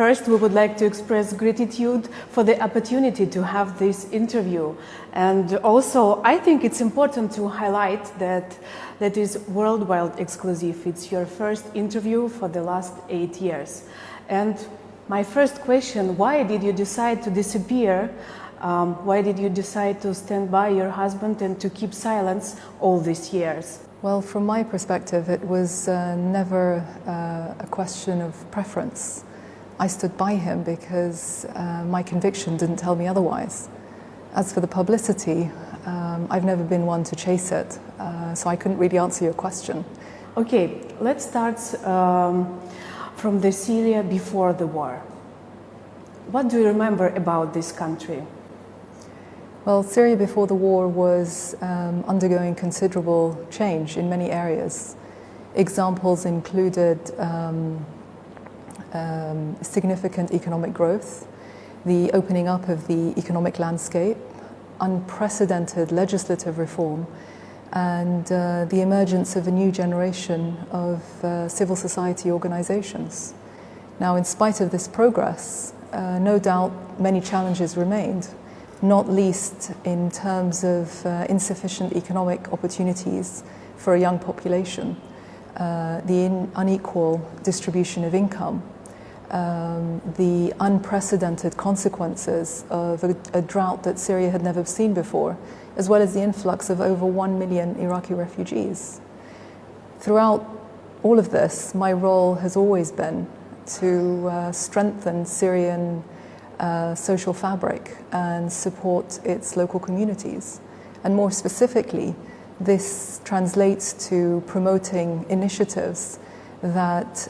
First, we would like to express gratitude for the opportunity to have this interview. And also, I think it's important to highlight that that is worldwide exclusive. It's your first interview for the last 8 years. And my first question, why did you decide to disappear? Why did you decide to stand by your husband and to keep silence all these years? Well, from my perspective, it was never a question of preference. I stood by him because my conviction didn't tell me otherwise. As for the publicity, I've never been one to chase it, so I couldn't really answer your question. Okay, let's start from the Syria before the war. What do you remember about this country? Well, Syria before the war was undergoing considerable change in many areas. Examples included significant economic growth, the opening up of the economic landscape, unprecedented legislative reform, and the emergence of a new generation of civil society organizations. Now, in spite of this progress, no doubt many challenges remained, not least in terms of insufficient economic opportunities for a young population, the unequal distribution of income, the unprecedented consequences of a drought that Syria had never seen before, as well as the influx of over 1 million Iraqi refugees. Throughout all of this, my role has always been to strengthen Syrian social fabric and support its local communities. And more specifically, this translates to promoting initiatives that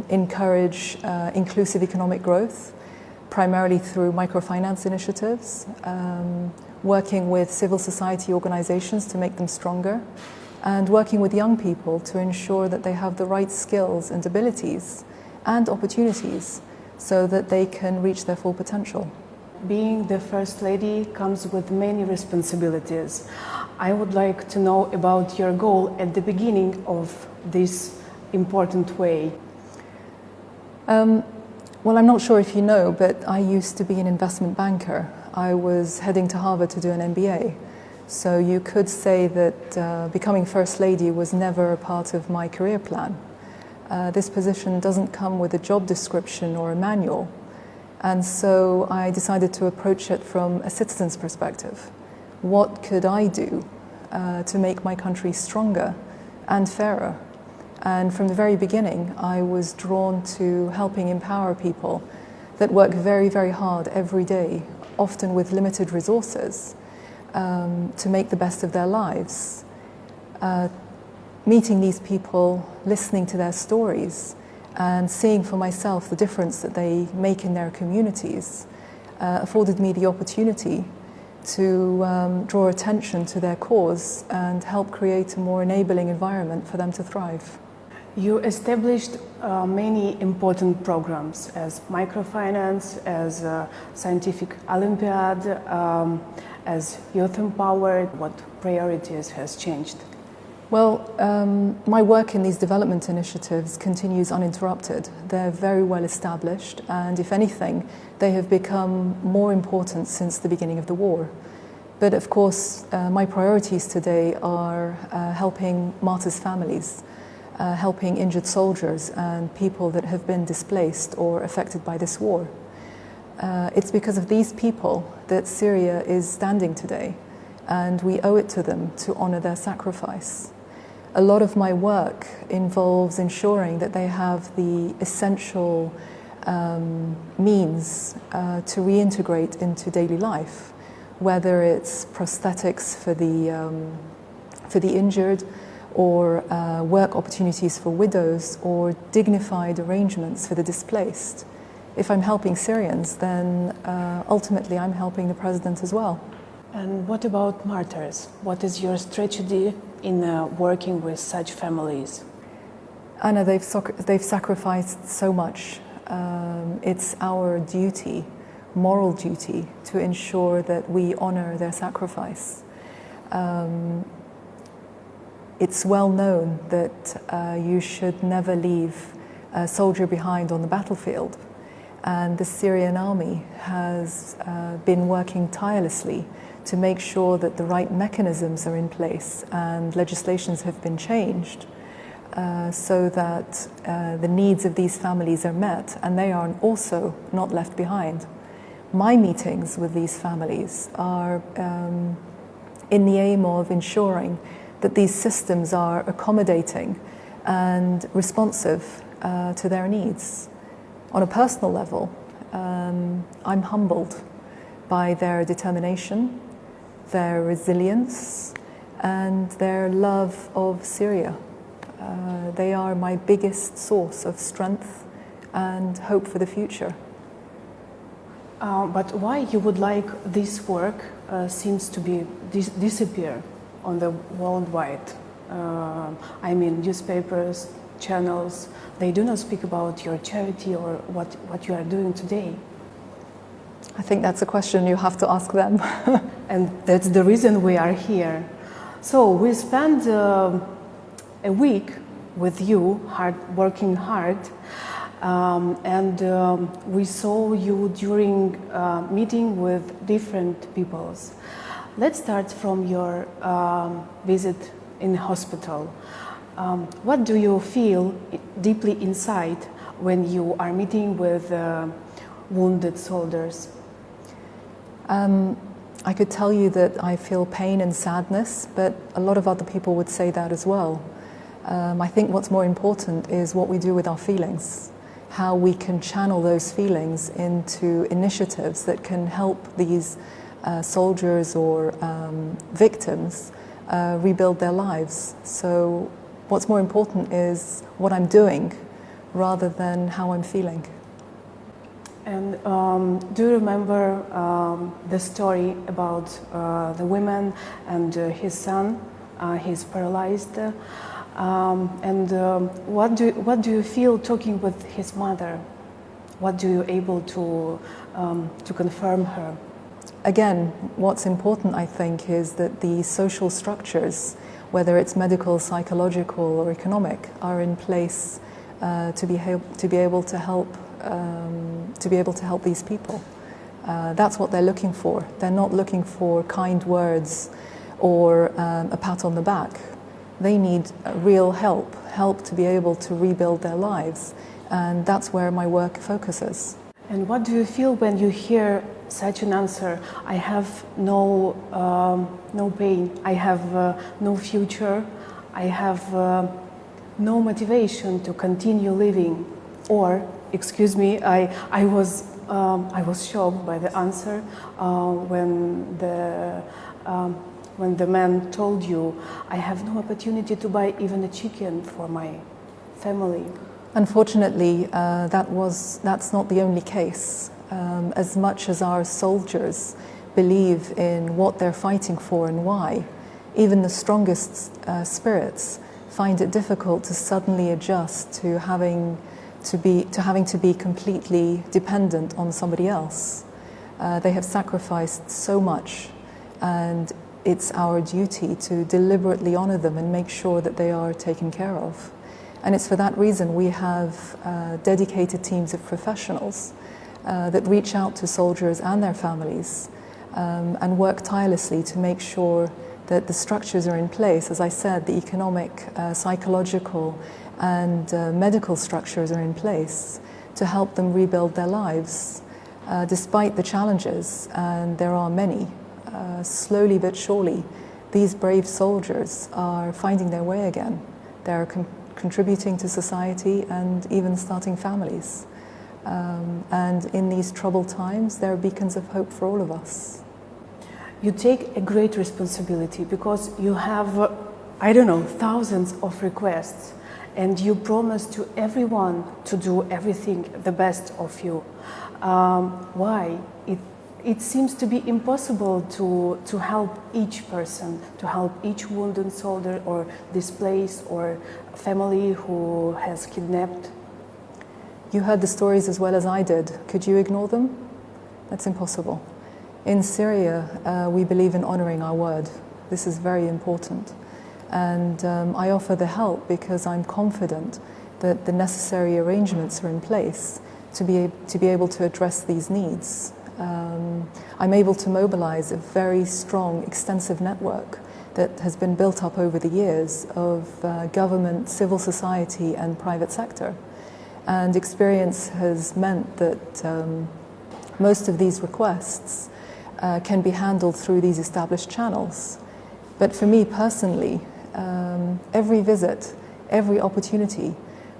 encourage inclusive economic growth, primarily through microfinance initiatives, working with civil society organizations to make them stronger, and working with young people to ensure that they have the right skills and abilities and opportunities so that they can reach their full potential. Being the First Lady comes with many responsibilities. I would like to know about your goal at the beginning of this important way. Well, I'm not sure if you know, but I used to be an investment banker. I was heading to Harvard to do an MBA. So you could say that becoming First Lady was never a part of my career plan. This position doesn't come with a job description or a manual. And so I decided to approach it from a citizen's perspective. What could I do to make my country stronger and fairer? And from the very beginning, I was drawn to helping empower people that work very, very hard every day, often with limited resources, to make the best of their lives. Meeting these people, listening to their stories, and seeing for myself the difference that they make in their communities afforded me the opportunity to draw attention to their cause and help create a more enabling environment for them to thrive. You established many important programs as microfinance, as scientific Olympiad, as youth empowered. What priorities has changed? Well, my work in these development initiatives continues uninterrupted. They're very well established, and if anything, they have become more important since the beginning of the war. But of course, my priorities today are helping martyrs' families, helping injured soldiers and people that have been displaced or affected by this war. It's because of these people that Syria is standing today, and we owe it to them to honor their sacrifice. A lot of my work involves ensuring that they have the essential means to reintegrate into daily life, whether it's prosthetics for the injured, or work opportunities for widows, or dignified arrangements for the displaced. If I'm helping Syrians, then ultimately I'm helping the president as well. And what about martyrs? What is your strategy in working with such families? Anna, they've sacrificed so much. It's our duty, moral duty, to ensure that we honor their sacrifice. It's well known that you should never leave a soldier behind on the battlefield. And the Syrian army has been working tirelessly to make sure that the right mechanisms are in place and legislations have been changed so that the needs of these families are met and they are also not left behind. My meetings with these families are in the aim of ensuring that these systems are accommodating and responsive to their needs. On a personal level, I'm humbled by their determination, their resilience, and their love of Syria. They are my biggest source of strength and hope for the future. But why you would like this work seems to be disappear on the worldwide? I mean, newspapers, channels, they do not speak about your charity or what you are doing today. I think that's a question you have to ask them. And that's the reason we are here. So we spent a week with you, working hard, and we saw you during meeting with different peoples. Let's start from your visit in hospital. What do you feel deeply inside when you are meeting with wounded soldiers? I could tell you that I feel pain and sadness, but a lot of other people would say that as well. I think what's more important is what we do with our feelings, how we can channel those feelings into initiatives that can help these soldiers or victims rebuild their lives. So what's more important is what I'm doing rather than how I'm feeling. And do you remember the story about the woman and his son? He's paralyzed. And what do you feel talking with his mother? What do you able to confirm her? Again, what's important, I think, is that the social structures, whether it's medical, psychological, or economic, are in place to be able to help these people. That's what they're looking for. They're not looking for kind words or a pat on the back. They need real help to be able to rebuild their lives, and that's where my work focuses. And what do you feel when you hear such an answer? I have no pain, I have no future, I have no motivation to continue living. Or, excuse me, I was shocked by the answer when the man told you, I have no opportunity to buy even a chicken for my family. Unfortunately, that's not the only case. As much as our soldiers believe in what they're fighting for and why, even the strongest spirits find it difficult to suddenly adjust to having to be completely dependent on somebody else. They have sacrificed so much, and it's our duty to deliberately honor them and make sure that they are taken care of. And it's for that reason we have dedicated teams of professionals that reach out to soldiers and their families and work tirelessly to make sure that the structures are in place. As I said, the economic, psychological, and medical structures are in place to help them rebuild their lives, despite the challenges, and there are many. Slowly but surely, these brave soldiers are finding their way again. They're contributing to society and even starting families. And in these troubled times, there are beacons of hope for all of us. You take a great responsibility because you have, I don't know, thousands of requests, and you promise to everyone to do everything the best of you. Why? It seems to be impossible to help each person, to help each wounded soldier or displaced or family who has kidnapped. You heard the stories as well as I did. Could you ignore them? That's impossible. In Syria, we believe in honoring our word. This is very important. And I offer the help because I'm confident that the necessary arrangements are in place to be able to address these needs. I'm able to mobilize a very strong, extensive network that has been built up over the years of government, civil society, and private sector. And experience has meant that most of these requests can be handled through these established channels. But for me personally, every visit, every opportunity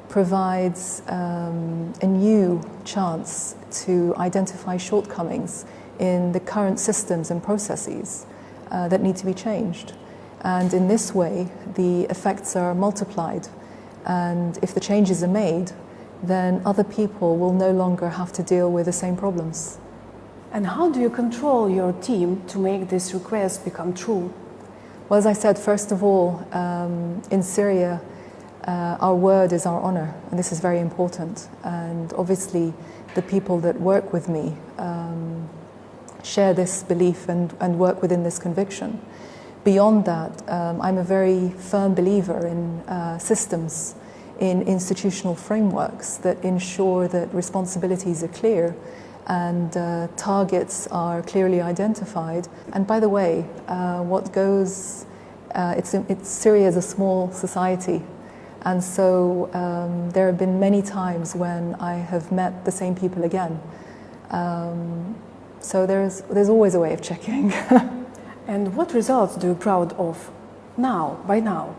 provides a new chance to identify shortcomings in the current systems and processes that need to be changed. And in this way, the effects are multiplied. And if the changes are made, then other people will no longer have to deal with the same problems. And how do you control your team to make this request become true? Well, as I said, first of all, in Syria, our word is our honor, and this is very important. And obviously, the people that work with me share this belief and work within this conviction. Beyond that, I'm a very firm believer in systems, in institutional frameworks that ensure that responsibilities are clear and targets are clearly identified. And by the way, Syria is a small society, and so there have been many times when I have met the same people again. So there's always a way of checking. And what results do you proud of now, by now?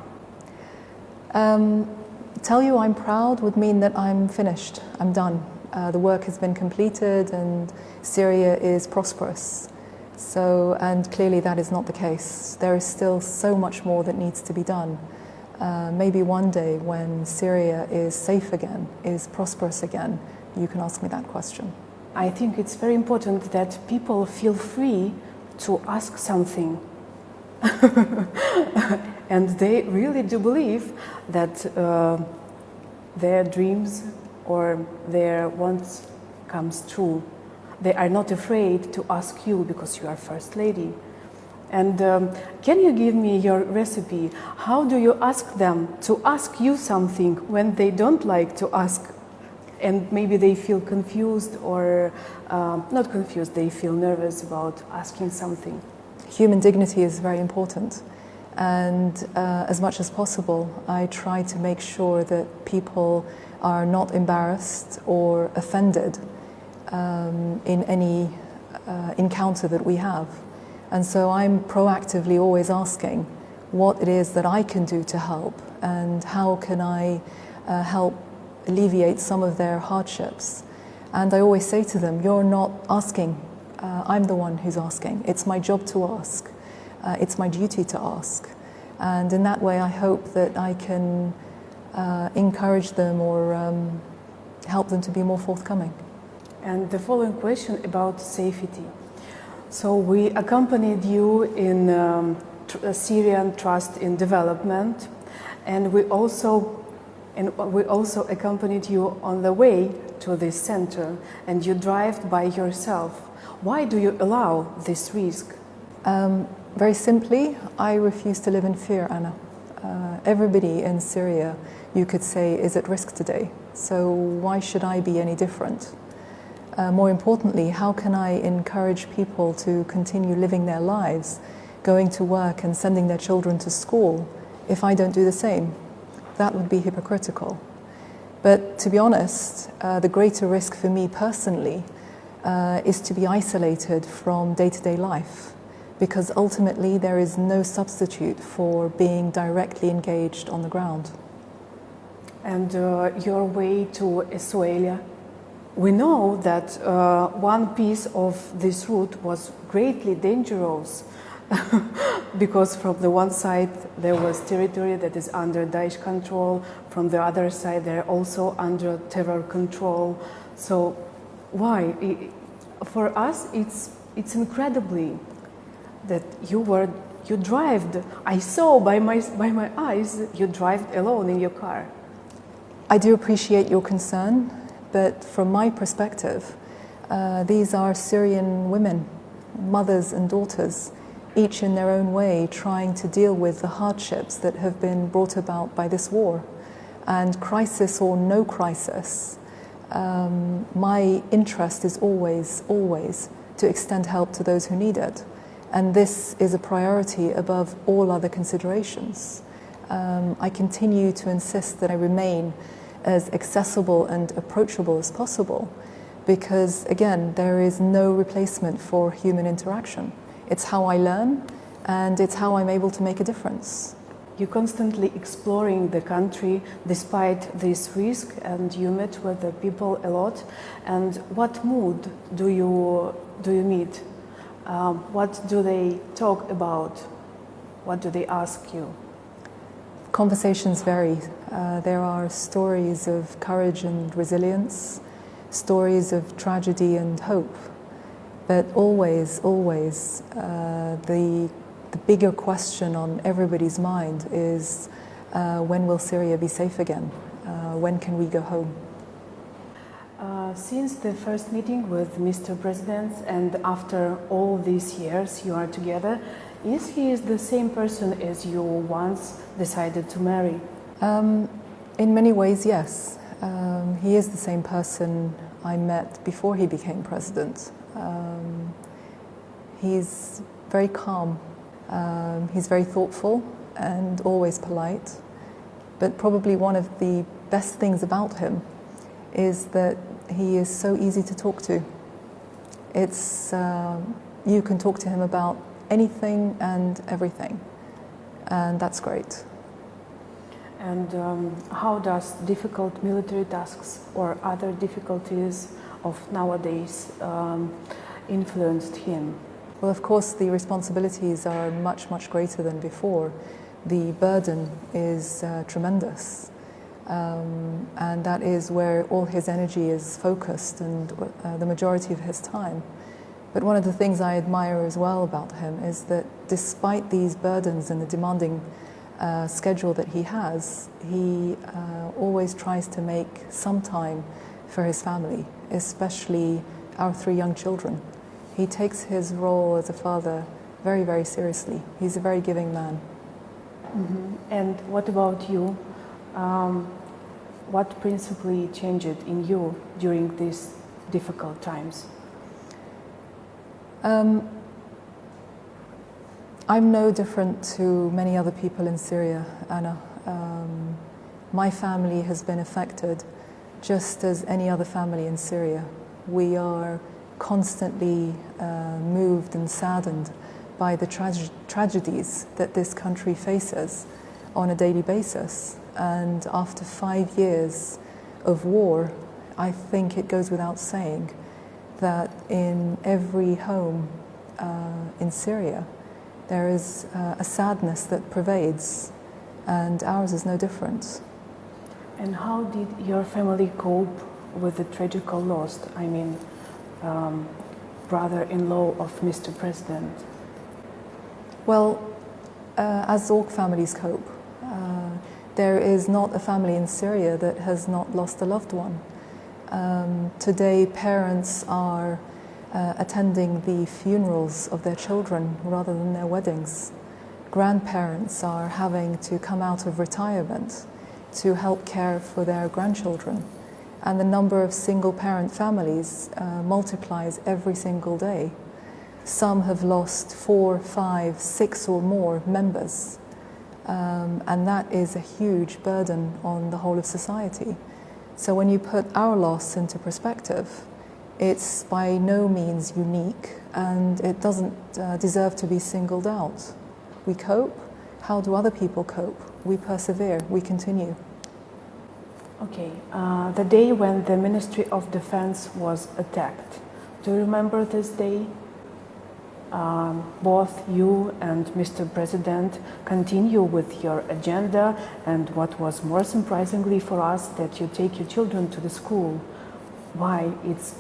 Tell you I'm proud would mean that I'm finished, I'm done. The work has been completed and Syria is prosperous. So, and clearly that is not the case. There is still so much more that needs to be done. Maybe one day when Syria is safe again, is prosperous again, you can ask me that question. I think it's very important that people feel free to ask something. And they really do believe that their dreams or their wants comes true. They are not afraid to ask you because you are First Lady. And can you give me your recipe? How do you ask them to ask you something when they don't like to ask? And maybe they feel confused or not confused, they feel nervous about asking something. Human dignity is very important. And as much as possible, I try to make sure that people are not embarrassed or offended in any encounter that we have. And so I'm proactively always asking what it is that I can do to help and how can I help alleviate some of their hardships. And I always say to them, you're not asking, I'm the one who's asking. It's my job to ask. It's my duty to ask. And in that way, I hope that I can encourage them or help them to be more forthcoming. And the following question about safety. So we accompanied you in Syrian Trust in Development, and we also accompanied you on the way to this center, and you drive by yourself. Why do you allow this risk? Very simply, I refuse to live in fear, Anna. Everybody in Syria, you could say, is at risk today. So why should I be any different? More importantly, how can I encourage people to continue living their lives, going to work and sending their children to school, if I don't do the same? That would be hypocritical. But to be honest, the greater risk for me personally is to be isolated from day-to-day life, because ultimately there is no substitute for being directly engaged on the ground. And your way to Australia? We know that one piece of this route was greatly dangerous because from the one side there was territory that is under Daesh control, from the other side they're also under terror control. So why? For us it's incredibly that you drove. I saw by my eyes you drove alone in your car. I do appreciate your concern, but from my perspective, these are Syrian women, mothers and daughters, each in their own way trying to deal with the hardships that have been brought about by this war. And crisis or no crisis, my interest is always to extend help to those who need it. And this is a priority above all other considerations. I continue to insist that I remain as accessible and approachable as possible because, again, there is no replacement for human interaction. It's how I learn and it's how I'm able to make a difference. You're constantly exploring the country despite this risk, and you met with the people a lot. And what mood do you meet? What do they talk about? What do they ask you? Conversations vary. There are stories of courage and resilience, stories of tragedy and hope, but always, the bigger question on everybody's mind is when will Syria be safe again? When can we go home? Since the first meeting with Mr. President and after all these years you are together, is he the same person as you once decided to marry? In many ways, yes. He is the same person I met before he became president. He's very calm. He's very thoughtful and always polite. But probably one of the best things about him is that he is so easy to talk to. You can talk to him about anything and everything, and that's great. And how does difficult military tasks or other difficulties of nowadays influenced him? Well, of course, the responsibilities are much greater than before. The burden is tremendous. And that is where all his energy is focused and the majority of his time. But one of the things I admire as well about him is that despite these burdens and the demanding schedule that he has, he always tries to make some time for his family, especially our 3 young children. He takes his role as a father very seriously. He's a very giving man. Mm-hmm. And what about you? What principally changed in you during these difficult times? I'm no different to many other people in Syria, Anna. My family has been affected just as any other family in Syria. We are constantly moved and saddened by the tragedies that this country faces on a daily basis. And after 5 years of war, I think it goes without saying that in every home in Syria, there is a sadness that pervades, and ours is no different. And how did your family cope with the tragic loss? I mean, brother-in-law of Mr. President. Well, as all families cope, there is not a family in Syria that has not lost a loved one. Today, parents are attending the funerals of their children rather than their weddings. Grandparents are having to come out of retirement to help care for their grandchildren. And the number of single-parent families multiplies every single day. Some have lost 4, 5, 6 or more members. And that is a huge burden on the whole of society. So when you put our loss into perspective, it's by no means unique, and it doesn't deserve to be singled out. We cope. How do other people cope? We persevere, we continue. Okay, the day when the Ministry of Defense was attacked, do you remember this day? Both you and Mr. President continue with your agenda, and what was more surprisingly for us, that you take your children to the school. Why? It's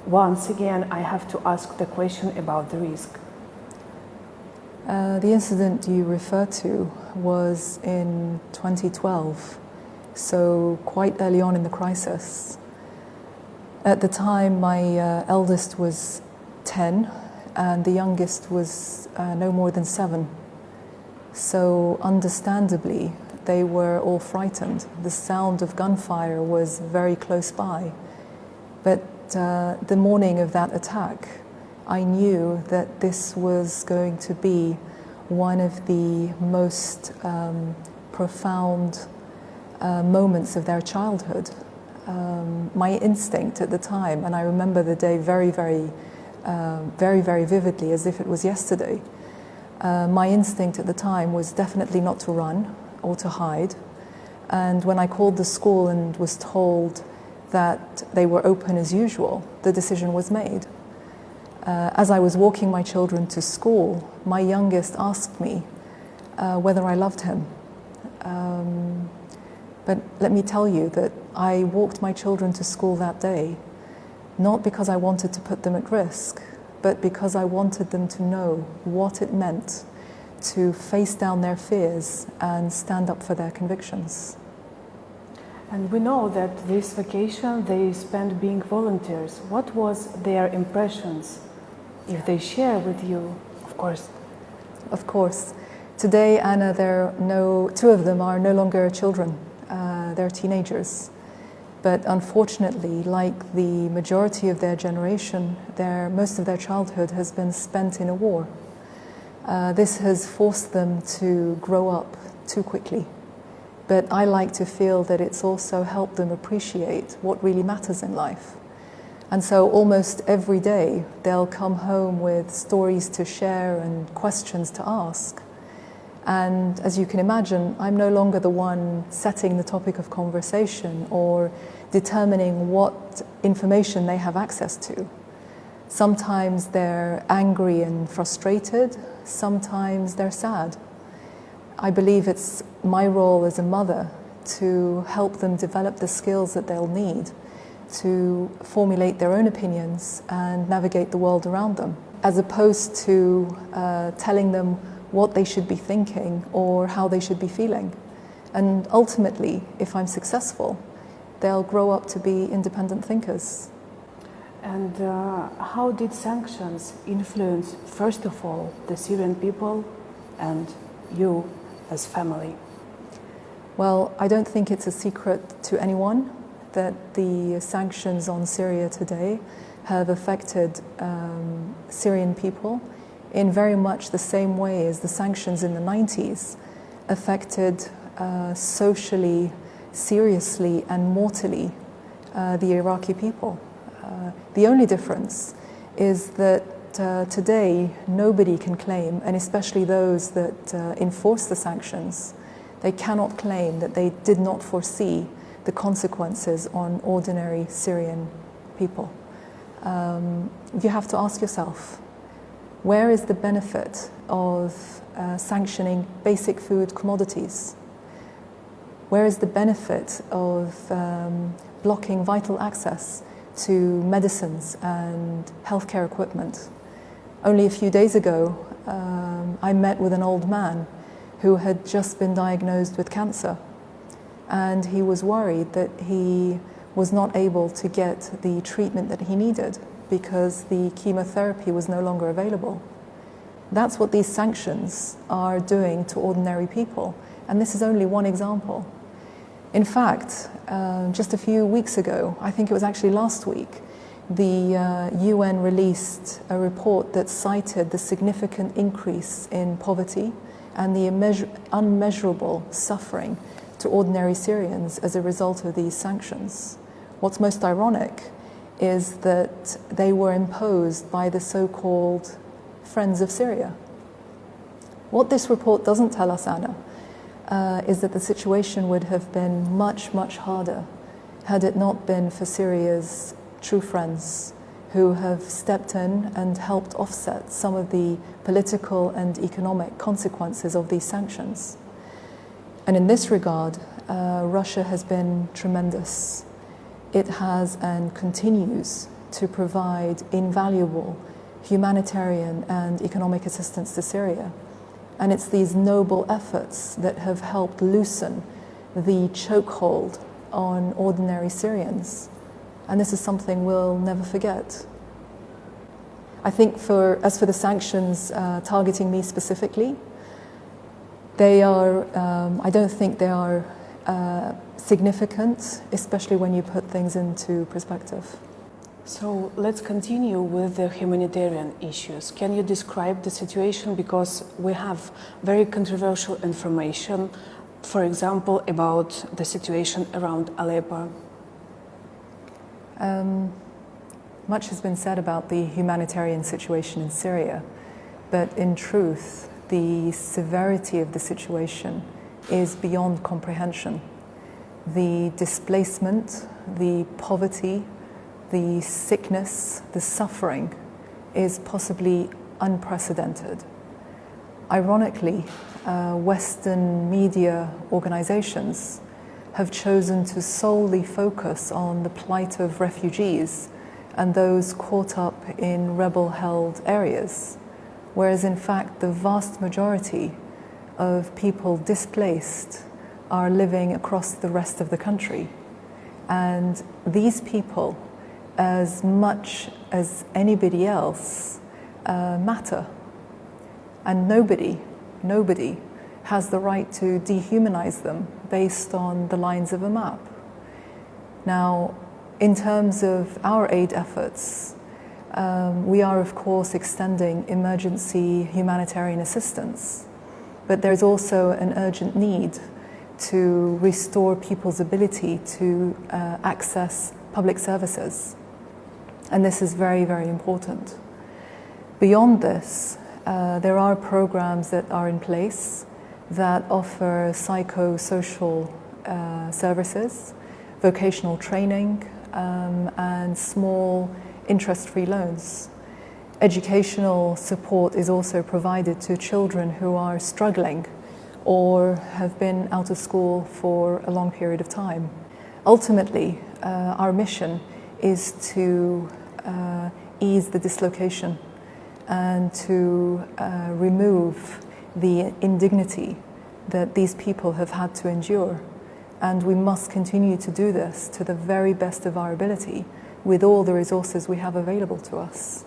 once again I have to ask the question about the risk. The incident you refer to was in 2012, so quite early on in the crisis. At the time, my eldest was 10 and the youngest was no more than 7. So understandably, they were all frightened. The sound of gunfire was very close by. But the morning of that attack, I knew that this was going to be one of the most profound moments of their childhood. My instinct at the time, and I remember the day very vividly, as if it was yesterday. My instinct at the time was definitely not to run or to hide. And when I called the school and was told that they were open as usual, the decision was made. As I was walking my children to school, my youngest asked me whether I loved him. But let me tell you that I walked my children to school that day, not because I wanted to put them at risk, but because I wanted them to know what it meant to face down their fears and stand up for their convictions. And we know that this vacation they spent being volunteers. What was their impressions? If they share with you, of course. Of course. Today, Anna, two of them are no longer children. They're teenagers. But unfortunately, like the majority of their generation, most of their childhood has been spent in a war. This has forced them to grow up too quickly. But I like to feel that it's also helped them appreciate what really matters in life. And so almost every day, they'll come home with stories to share and questions to ask. And as you can imagine, I'm no longer the one setting the topic of conversation or determining what information they have access to. Sometimes they're angry and frustrated, sometimes they're sad. I believe it's my role as a mother to help them develop the skills that they'll need to formulate their own opinions and navigate the world around them, as opposed to telling them what they should be thinking or how they should be feeling. And ultimately, if I'm successful, they'll grow up to be independent thinkers. And how did sanctions influence, first of all, the Syrian people and you as family? Well, I don't think it's a secret to anyone that the sanctions on Syria today have affected Syrian people in very much the same way as the sanctions in the 90s affected socially, seriously, and mortally the Iraqi people. The only difference is that today nobody can claim, and especially those that enforce the sanctions, they cannot claim that they did not foresee the consequences on ordinary Syrian people. You have to ask yourself, where is the benefit of sanctioning basic food commodities? Where is the benefit of blocking vital access to medicines and healthcare equipment? Only a few days ago, I met with an old man who had just been diagnosed with cancer. And he was worried that he was not able to get the treatment that he needed because the chemotherapy was no longer available. That's what these sanctions are doing to ordinary people. And this is only one example. In fact, just a few weeks ago, I think it was actually last week, the UN released a report that cited the significant increase in poverty and the unmeasurable suffering to ordinary Syrians as a result of these sanctions. What's most ironic is that they were imposed by the so-called Friends of Syria. What this report doesn't tell us, Anna, is that the situation would have been much, much harder had it not been for Syria's true friends who have stepped in and helped offset some of the political and economic consequences of these sanctions. And in this regard, Russia has been tremendous. It has and continues to provide invaluable humanitarian and economic assistance to Syria. And it's these noble efforts that have helped loosen the chokehold on ordinary Syrians. And this is something we'll never forget. I think as for the sanctions targeting me specifically, They are, I don't think they are significant, especially when you put things into perspective. So let's continue with the humanitarian issues. Can you describe the situation? Because we have very controversial information, for example, about the situation around Aleppo. Much has been said about the humanitarian situation in Syria, but in truth, the severity of the situation is beyond comprehension. The displacement, the poverty, the sickness, the suffering is possibly unprecedented. Ironically, Western media organizations have chosen to solely focus on the plight of refugees and those caught up in rebel-held areas, whereas in fact the vast majority of people displaced are living across the rest of the country. And these people, as much as anybody else, matter. And nobody has the right to dehumanize them based on the lines of a map. Now, in terms of our aid efforts, we are of course extending emergency humanitarian assistance, but there's also an urgent need to restore people's ability to access public services. And this is very, very important. Beyond this, there are programs that are in place that offer psychosocial services, vocational training, and small interest-free loans. Educational support is also provided to children who are struggling or have been out of school for a long period of time. Ultimately, our mission is to ease the dislocation and to remove the indignity that these people have had to endure. And we must continue to do this to the very best of our ability with all the resources we have available to us.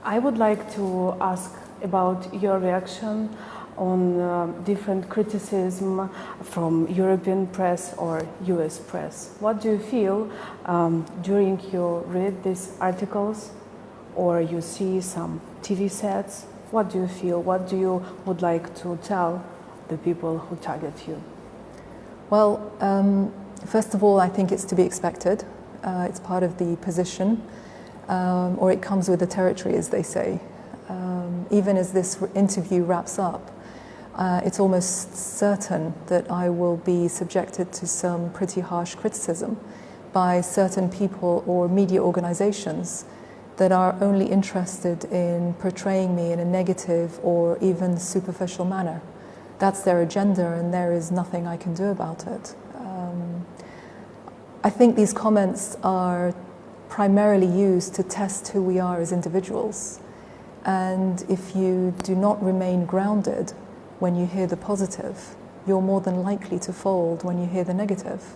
I would like to ask about your reaction on different criticism from European press or US press. What do you feel during you read these articles or you see some TV sets? What do you feel? What do you would like to tell the people who target you? Well, first of all, I think it's to be expected. It's part of the position, or it comes with the territory, as they say. Even as this interview wraps up, it's almost certain that I will be subjected to some pretty harsh criticism by certain people or media organizations that are only interested in portraying me in a negative or even superficial manner. That's their agenda, and there is nothing I can do about it. I think these comments are primarily used to test who we are as individuals. And if you do not remain grounded when you hear the positive, you're more than likely to fold when you hear the negative.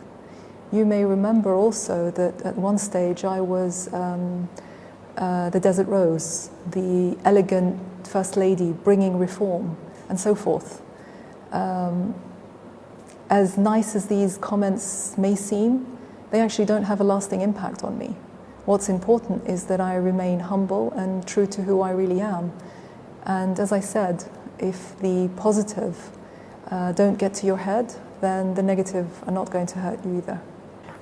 You may remember also that at one stage I was the Desert Rose, the elegant First Lady bringing reform, and so forth. As nice as these comments may seem, they actually don't have a lasting impact on me. What's important is that I remain humble and true to who I really am. And as I said, if the positive don't get to your head, then the negative are not going to hurt you either.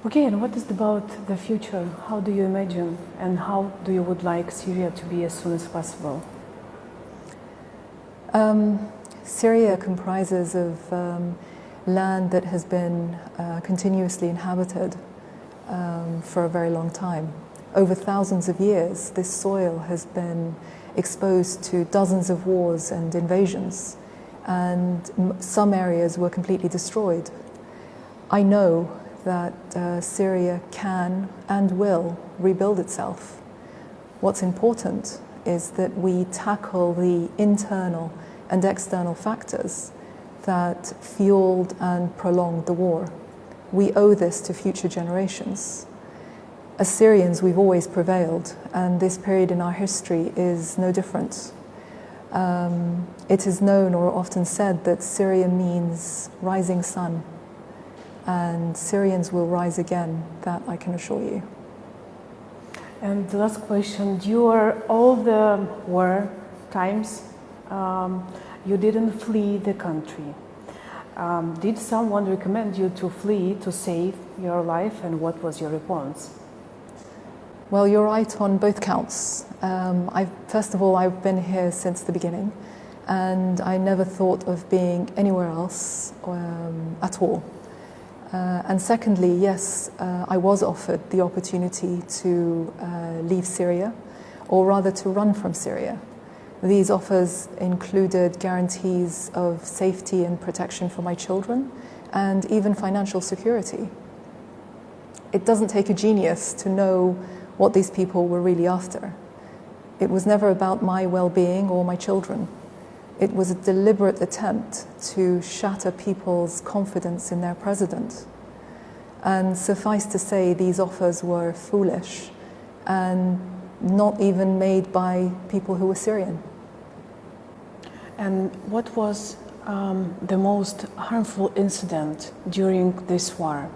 Okay, and what is about the future? How do you imagine and how do you would like Syria to be as soon as possible? Syria comprises of land that has been continuously inhabited for a very long time. Over thousands of years, this soil has been exposed to dozens of wars and invasions, and some areas were completely destroyed. I know that Syria can and will rebuild itself. What's important is that we tackle the internal and external factors that fueled and prolonged the war. We owe this to future generations. As Syrians, we've always prevailed, and this period in our history is no different. It is known or often said that Syria means rising sun, and Syrians will rise again, that I can assure you. And the last question, during all the war times, you didn't flee the country. Did someone recommend you to flee to save your life, and what was your response? Well, you're right on both counts. First of all, I've been here since the beginning, and I never thought of being anywhere else at all. And secondly, yes, I was offered the opportunity to leave Syria, or rather to run from Syria. These offers included guarantees of safety and protection for my children, and even financial security. It doesn't take a genius to know what these people were really after. It was never about my well-being or my children. It was a deliberate attempt to shatter people's confidence in their president. And suffice to say, these offers were foolish and not even made by people who were Syrian. And what was the most harmful incident during this war?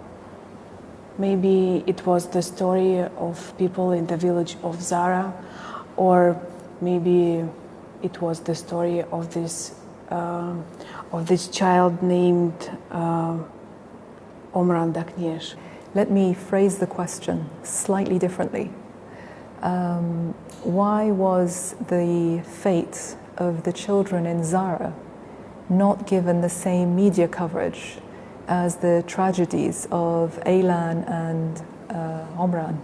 Maybe it was the story of people in the village of Zara, or maybe it was the story of this child named Omran Dakniesh. Let me phrase the question slightly differently. Why was the fate of the children in Zara not given the same media coverage as the tragedies of Aylan and Omran?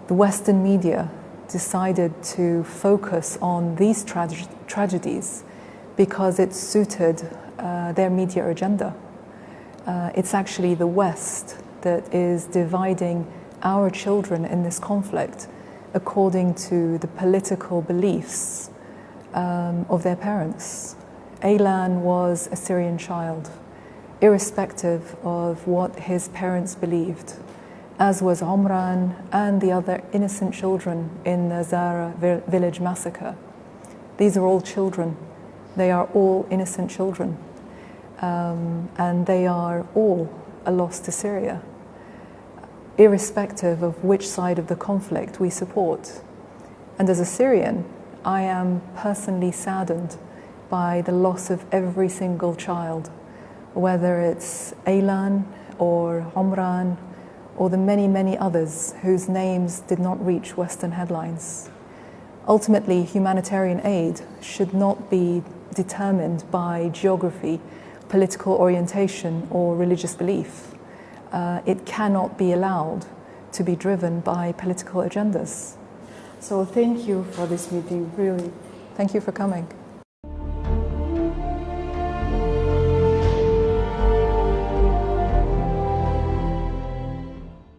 The Western media decided to focus on these tragedies because it suited their media agenda. It's actually the West that is dividing our children in this conflict according to the political beliefs of their parents. Aylan was a Syrian child, irrespective of what his parents believed, as was Omran and the other innocent children in the Zara village massacre. These are all children. They are all innocent children. And they are all a loss to Syria, irrespective of which side of the conflict we support. And as a Syrian, I am personally saddened by the loss of every single child, whether it's Aylan or Omran or the many, many others whose names did not reach Western headlines. Ultimately, humanitarian aid should not be determined by geography, political orientation, or religious belief. It cannot be allowed to be driven by political agendas. So thank you for this meeting, really. Thank you for coming.